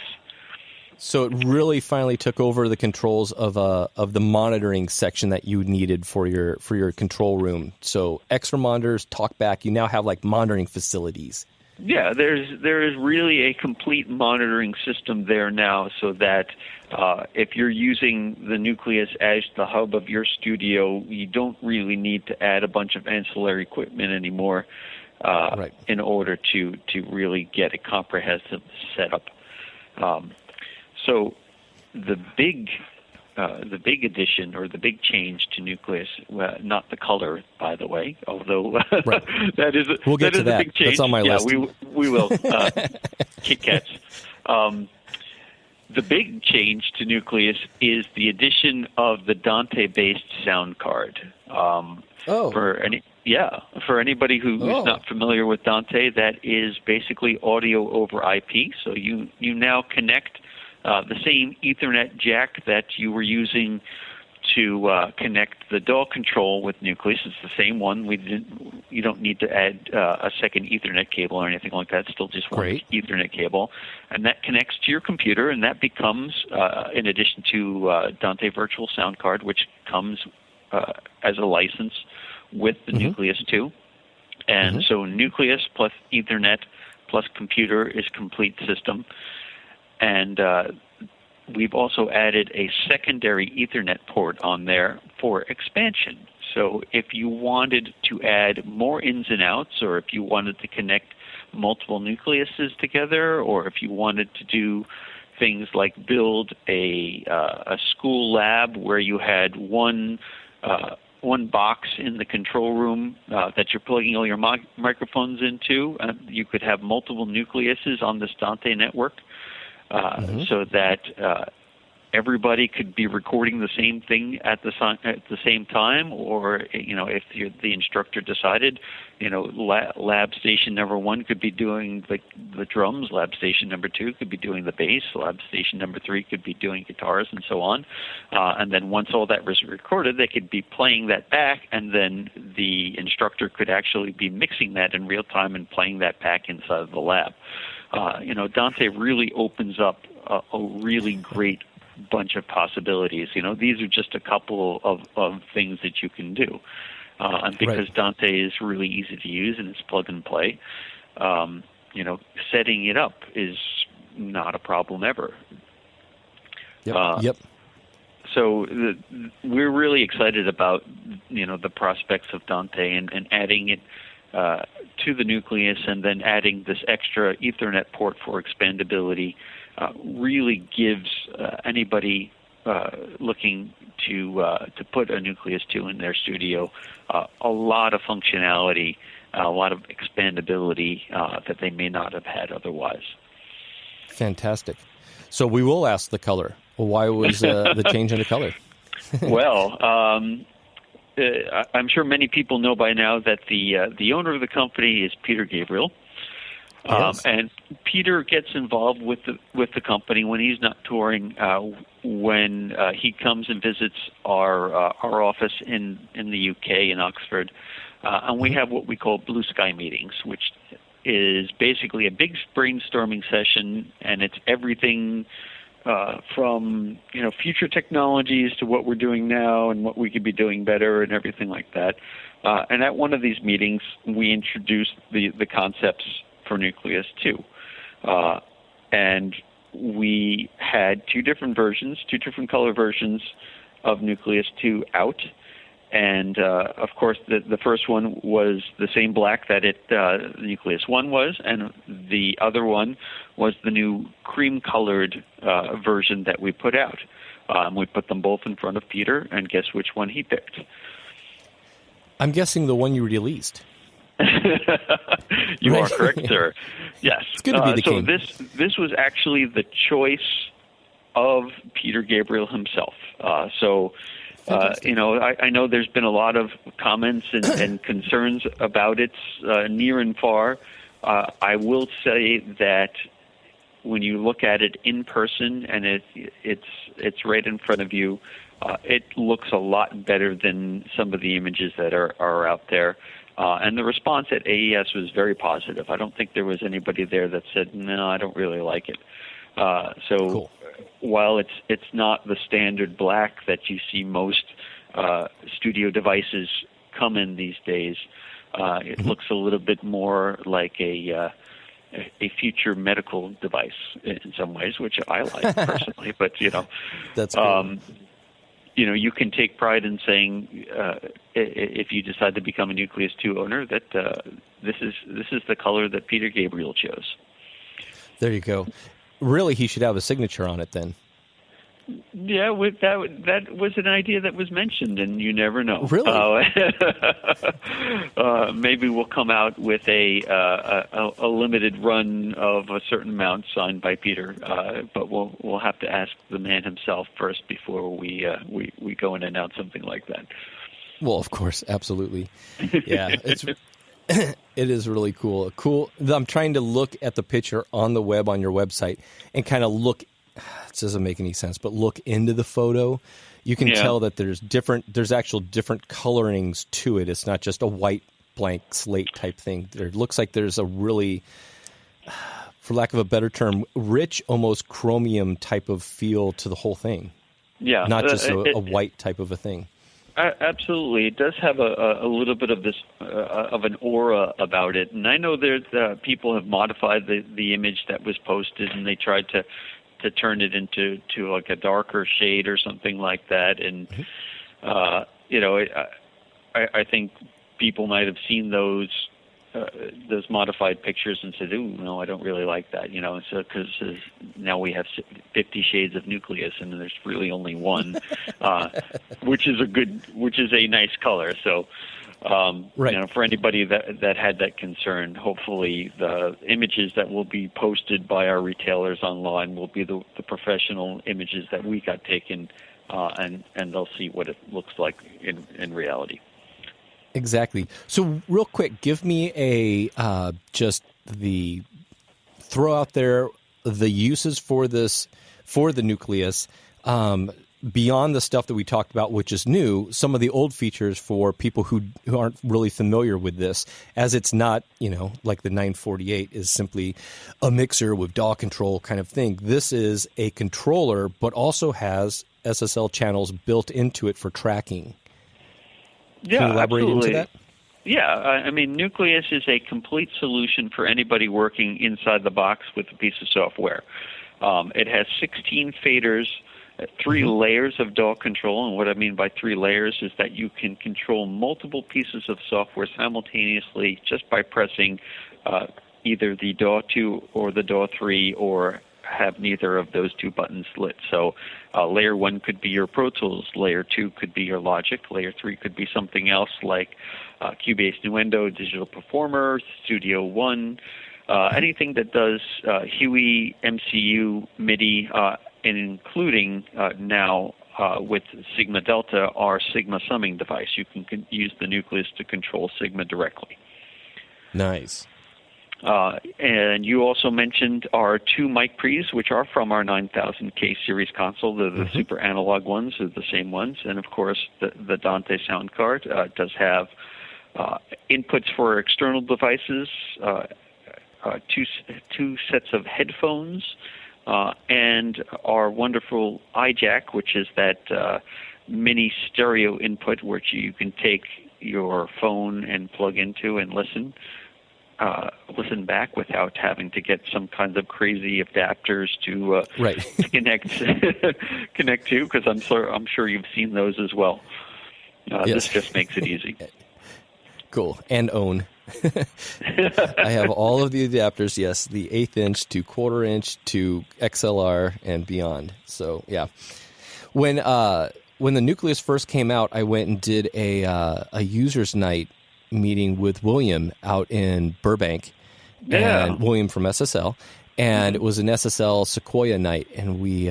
So it really finally took over the controls of the monitoring section that you needed for your control room. So extra monitors, TalkBack, you now have like monitoring facilities. Yeah, there is really a complete monitoring system there now, so that if you're using the Nucleus as the hub of your studio, you don't really need to add a bunch of ancillary equipment anymore in order to really get a comprehensive setup. So the big addition or the big change to Nucleus, not the color, by the way, although that is we'll get to a that. big change. That's on my list. Yeah, we will. Kit Kats. The big change to Nucleus is the addition of the Dante-based sound card. For anybody who's not familiar with Dante, that is basically audio over IP. So you now connect the same Ethernet jack that you were using to connect the DAW control with Nucleus. It's the same one. You don't need to add a second Ethernet cable or anything like that. It's still just one Ethernet cable. And that connects to your computer, and that becomes, in addition to Dante Virtual Sound Card, which comes as a license with the Nucleus 2. And so Nucleus plus Ethernet plus computer is complete system. And we've also added a secondary Ethernet port on there for expansion. So if you wanted to add more ins and outs, or if you wanted to connect multiple Nucleuses together, or if you wanted to do things like build a school lab where you had one box in the control room that you're plugging all your microphones into, you could have multiple Nucleuses on this Dante network. So that everybody could be recording the same thing at the same time, or if the instructor decided, lab station number 1 could be doing the drums, lab station number 2 could be doing the bass, lab station number 3 could be doing guitars, and so on. And then once all that was recorded, they could be playing that back, and then the instructor could actually be mixing that in real time and playing that back inside of the lab. Dante really opens up a really great bunch of possibilities. These are just a couple of things that you can do. And because Dante is really easy to use and it's plug and play, setting it up is not a problem ever. Yep. So we're really excited about, the prospects of Dante and adding it to the Nucleus, and then adding this extra Ethernet port for expandability really gives anybody looking to put a Nucleus 2 in their studio a lot of functionality, a lot of expandability that they may not have had otherwise. Fantastic. So we will ask the color. Well, why was the change in the color? Well, I'm sure many people know by now that the owner of the company is Peter Gabriel. Yes. And Peter gets involved with the company when he's not touring. When he comes and visits our office in the UK in Oxford, and we have what we call blue sky meetings, which is basically a big brainstorming session, and it's everything from future technologies to what we're doing now and what we could be doing better and everything like that. And at one of these meetings, we introduced the concepts for Nucleus 2. And we had two different color versions of Nucleus 2 out. And, of course, the first one was the same black that Nucleus 1 was, and the other one was the new cream-colored version that we put out. We put them both in front of Peter, and guess which one he picked? I'm guessing the one you released. You are correct, sir. Yes. It's good to be the king. So this was actually the choice of Peter Gabriel himself. I know there's been a lot of comments and concerns about it near and far. I will say that when you look at it in person and it's right in front of you, it looks a lot better than some of the images that are out there. And the response at AES was very positive. I don't think there was anybody there that said, no, I don't really like it. Cool. While it's not the standard black that you see most studio devices come in these days, it looks a little bit more like a future medical device in some ways, which I like personally. But that's cool. You can take pride in saying, if you decide to become a Nucleus 2 owner, that this is the color that Peter Gabriel chose. There you go. Really, he should have a signature on it then. Yeah, that was an idea that was mentioned, and you never know. Really? Maybe we'll come out with a limited run of a certain amount signed by Peter, but we'll have to ask the man himself first before we go and announce something like that. Well, of course, absolutely. Yeah, it is really cool. I'm trying to look at the picture on the web on your website and kind of look. It doesn't make any sense, but look into the photo. You can tell that there's actual different colorings to it. It's not just a white blank slate type thing. There looks like there's a really, for lack of a better term, rich, almost chromium type of feel to the whole thing. Yeah, not just a white type of a thing. Absolutely, it does have a little bit of this of an aura about it, and I know that people have modified the image that was posted, and they tried to turn it into like a darker shade or something like that, and I think people might have seen those modified pictures and said, "Ooh, no, I don't really like that," So because now we have 50 shades of Nucleus, and there's really only one, which is a nice color. So, right. For anybody that had that concern, hopefully the images that will be posted by our retailers online will be the professional images that we got taken, and they'll see what it looks like in reality. Exactly. So real quick, give me throw out there the uses for the Nucleus, beyond the stuff that we talked about, which is new, some of the old features for people who aren't really familiar with this, as it's not, like the 948 is simply a mixer with DAW control kind of thing. This is a controller, but also has SSL channels built into it for tracking. Yeah, can you elaborate absolutely. into that? Yeah, Nucleus is a complete solution for anybody working inside the box with a piece of software. It has 16 faders, 3 layers of DAW control, and what I mean by 3 layers is that you can control multiple pieces of software simultaneously just by pressing either the DAW 2 or the DAW 3 or have neither of those 2 buttons lit. So layer 1 could be your Pro Tools, layer 2 could be your Logic, layer 3 could be something else like Cubase Nuendo, Digital Performer, Studio One, anything that does HUI, MCU, MIDI, and including now with Sigma Delta, our Sigma summing device. You can use the Nucleus to control Sigma directly. Nice. And you also mentioned our two mic pre's, which are from our 9000K series console. The super analog ones are the same ones. And, of course, the Dante sound card does have inputs for external devices, two sets of headphones, and our wonderful iJack, which is that mini stereo input which you can take your phone and plug into and listen back without having to get some kinds of crazy adapters to connect to, because I'm sure you've seen those as well. Yes. This just makes it easy. Cool. And own. I have all of the adapters, yes, the 1/8 inch to 1/4 inch to XLR and beyond. So, yeah. When the Nucleus first came out, I went and did a users night meeting with William out in Burbank, and William from SSL, and it was an SSL Sequoia night, and we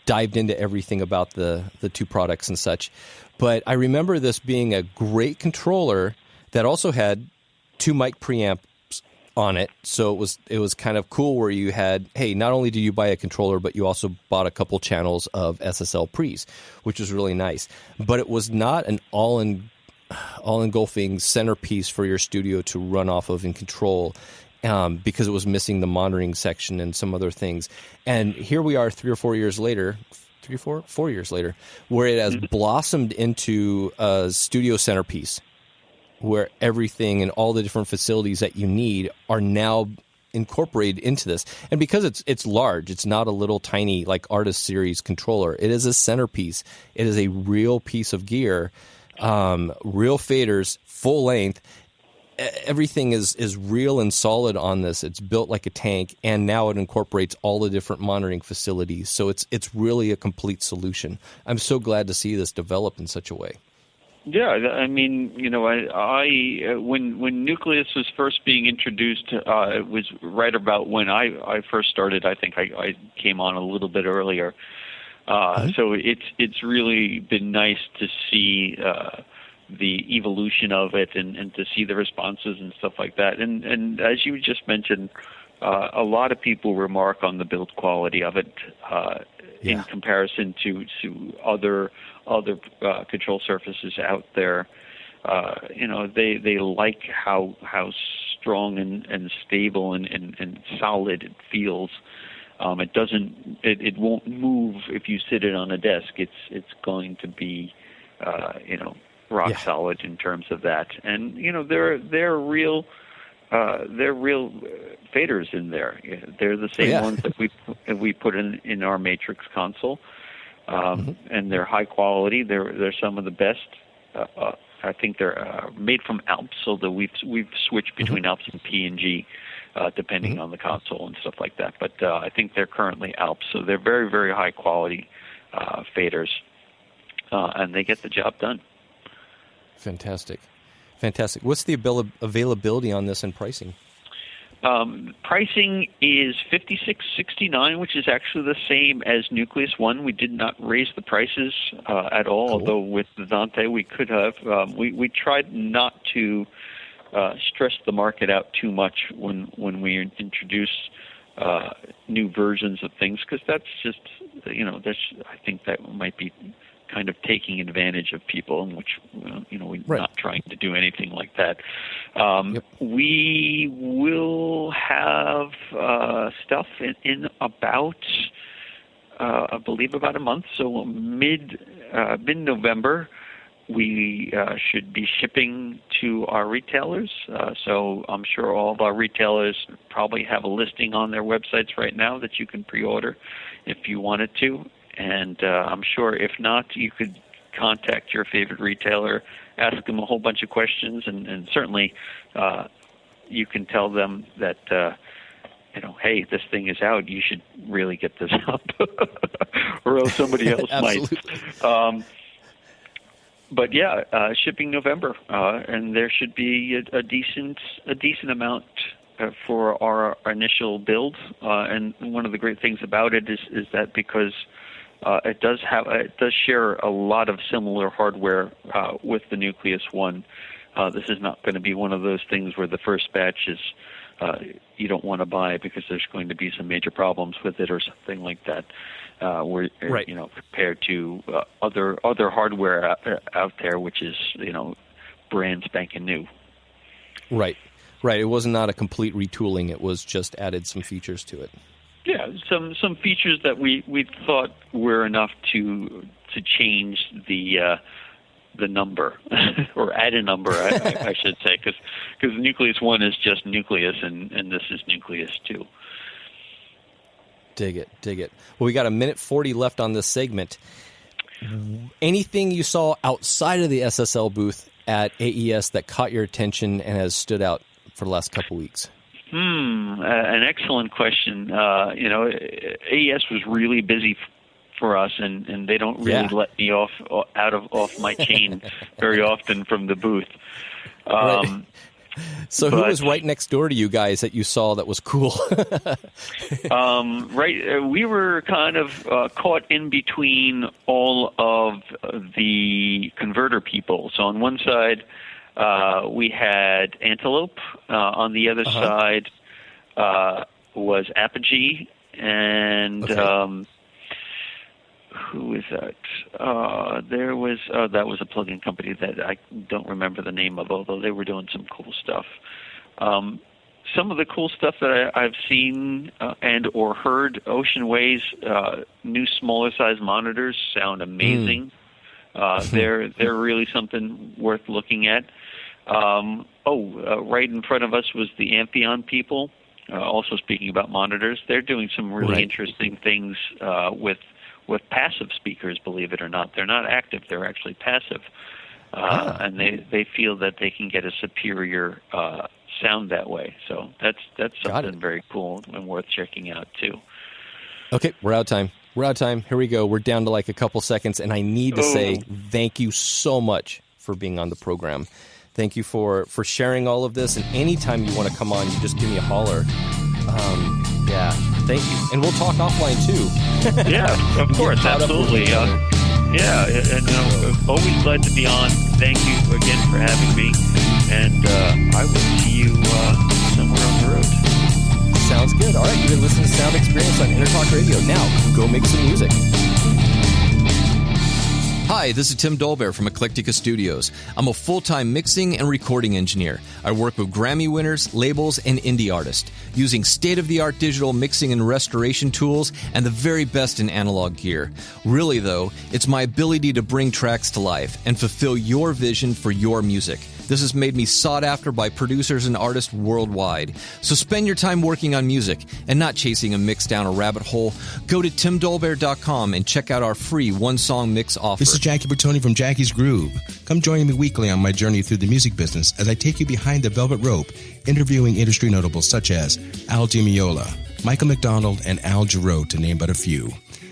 dived into everything about the two products and such. But I remember this being a great controller that also had two mic preamps on it, so it was kind of cool where you had, hey, not only did you buy a controller, but you also bought a couple channels of SSL pre's, which was really nice. But it was not an all-engulfing centerpiece for your studio to run off of and control, because it was missing the monitoring section and some other things. And here we are 4 years later, where it has blossomed into a studio centerpiece, where everything and all the different facilities that you need are now incorporated into this. And because it's large, it's not a little tiny like Artist Series controller. It is a centerpiece. It is a real piece of gear, real faders, full length. Everything is real and solid on this. It's built like a tank, and now it incorporates all the different monitoring facilities. So it's really a complete solution. I'm so glad to see this develop in such a way. Yeah, I mean, I when Nucleus was first being introduced, it was right about when I first started. I think I came on a little bit earlier. So it's really been nice to see the evolution of it and to see the responses and stuff like that. And as you just mentioned, a lot of people remark on the build quality of it in comparison to other control surfaces out there. They like how strong and stable and solid it feels. It won't move if you sit it on a desk. It's going to be rock solid in terms of that. And they're real faders in there. They're the same ones that we put in our Matrix console. And they're high quality. They're some of the best. I think they're made from Alps, although we've switched between Alps and P&G, depending on the console and stuff like that. But I think they're currently Alps, so they're very, very high quality faders, and they get the job done. Fantastic. What's the availability on this and pricing? Pricing is $56.69, which is actually the same as Nucleus One. We did not raise the prices at all, although with the Dante we could have. We tried not to stress the market out too much when we introduce new versions of things, because that's just I think that might be kind of taking advantage of people, in which we're not trying to do anything like that. We will have stuff in about, I believe, about a month. So mid-November, we should be shipping to our retailers. So I'm sure all of our retailers probably have a listing on their websites right now that you can pre-order if you wanted to. And I'm sure if not, you could contact your favorite retailer, ask them a whole bunch of questions, and certainly you can tell them that, hey, this thing is out. You should really get this up, or else somebody else might. But shipping November, and there should be a decent amount for our initial build. And one of the great things about it is that because it does share a lot of similar hardware with the Nucleus One. This is not going to be one of those things where the first batch is you don't want to buy because there's going to be some major problems with it or something like that. We're right. compared to other hardware out there, which is brand spanking new. Right. It was not a complete retooling. It was just added some features to it. Yeah, some features that we thought were enough to change the number or add a number, I should say, because Nucleus 1 is just Nucleus, and this is Nucleus 2. Dig it. Well, we got a minute 40 left on this segment. Anything you saw outside of the SSL booth at AES that caught your attention and has stood out for the last couple weeks? An excellent question. AES was really busy for us, and they don't really let me off my chain very often from the booth. Right. So who was right next door to you guys that you saw that was cool? We were kind of caught in between all of the converter people. So on one side, we had Antelope. On the other side was Apogee, and who is that? There was that was a plugin company that I don't remember the name of, although they were doing some cool stuff. Some of the cool stuff that I've seen and or heard, Ocean Wave's new smaller size monitors sound amazing. They're really something worth looking at. Right in front of us was the Amphion people. Also speaking about monitors, they're doing some really interesting things with passive speakers, believe it or not. They're not active, they're actually passive. And they feel that they can get a superior sound that way. So that's something very cool and worth checking out too. Okay, we're out of time. Here we go. We're down to like a couple seconds, and I need to say thank you so much for being on the program. Thank you for sharing all of this, and anytime you want to come on, you just give me a holler. Thank you. And we'll talk offline, too. Yeah, of course, absolutely. And always glad to be on. Thank you again for having me, and I will see you somewhere on the road. Sounds good. All right, you've been listening to Sound Experience on Intertalk Radio. Now, go make some music. Hi, this is Tim Dolbear from Eclectica Studios. I'm a full-time mixing and recording engineer. I work with Grammy winners, labels, and indie artists, using state-of-the-art digital mixing and restoration tools and the very best in analog gear. Really, though, it's my ability to bring tracks to life and fulfill your vision for your music. This has made me sought after by producers and artists worldwide. So spend your time working on music and not chasing a mix down a rabbit hole. Go to timdolbear.com and check out our free one-song mix offer. This is Jackie Bertoni from Jackie's Groove. Come join me weekly on my journey through the music business as I take you behind the velvet rope, interviewing industry notables such as Al Di Meola, Michael McDonald, and Al Jarreau, to name but a few.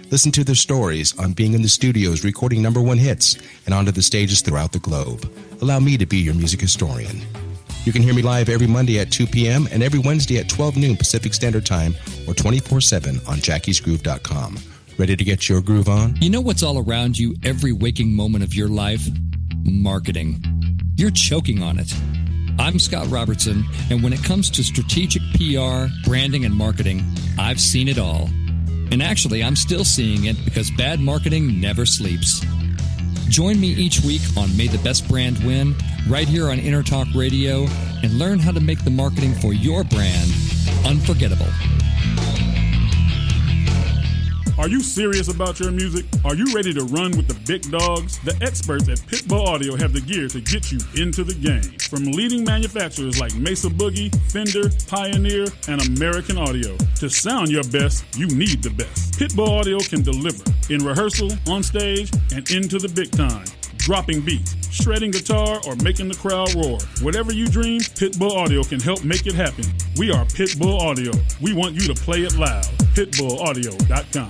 Listen to their stories on being in the studios recording #1 hits and onto the stages throughout the globe. Allow me to be your music historian. You can hear me live every Monday at 2 p.m. and every Wednesday at 12 noon Pacific Standard Time or 24/7 on jackiesgroove.com. Ready to get your groove on? You know what's all around you every waking moment of your life? Marketing. You're choking on it. I'm Scott Robertson, and when it comes to strategic PR, branding, and marketing, I've seen it all. And actually, I'm still seeing it because bad marketing never sleeps. Join me each week on May the Best Brand Win, right here on Intertalk Radio, and learn how to make the marketing for your brand unforgettable. Are you serious about your music? Are you ready to run with the big dogs? The experts at Pitbull Audio have the gear to get you into the game. From leading manufacturers like Mesa Boogie, Fender, Pioneer, and American Audio. To sound your best, you need the best. Pitbull Audio can deliver in rehearsal, on stage, and into the big time. Dropping beats, shredding guitar, or making the crowd roar. Whatever you dream, Pitbull Audio can help make it happen. We are Pitbull Audio. We want you to play it loud. PitbullAudio.com.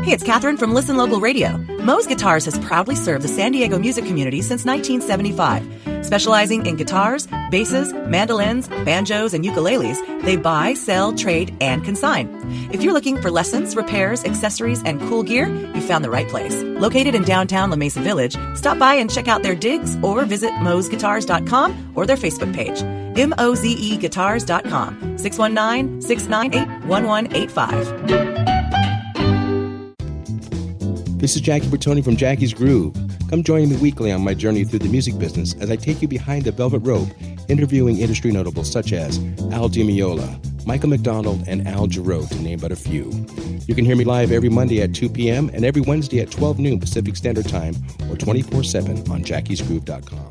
Hey, it's Catherine from Listen Local Radio. Moe's Guitars has proudly served the San Diego music community since 1975. Specializing in guitars, basses, mandolins, banjos, and ukuleles, they buy, sell, trade, and consign. If you're looking for lessons, repairs, accessories, and cool gear, you found the right place. Located in downtown La Mesa Village, stop by and check out their digs or visit mozeguitars.com or their Facebook page. mozeguitars.com, 619-698-1185. This is Jackie Bertoni from Jackie's Groove. Come join me weekly on my journey through the music business as I take you behind the velvet rope, interviewing industry notables such as Al DiMeola, Michael McDonald, and Al Jarreau, to name but a few. You can hear me live every Monday at 2 p.m. and every Wednesday at 12 noon Pacific Standard Time or 24/7 on jackiesgroove.com.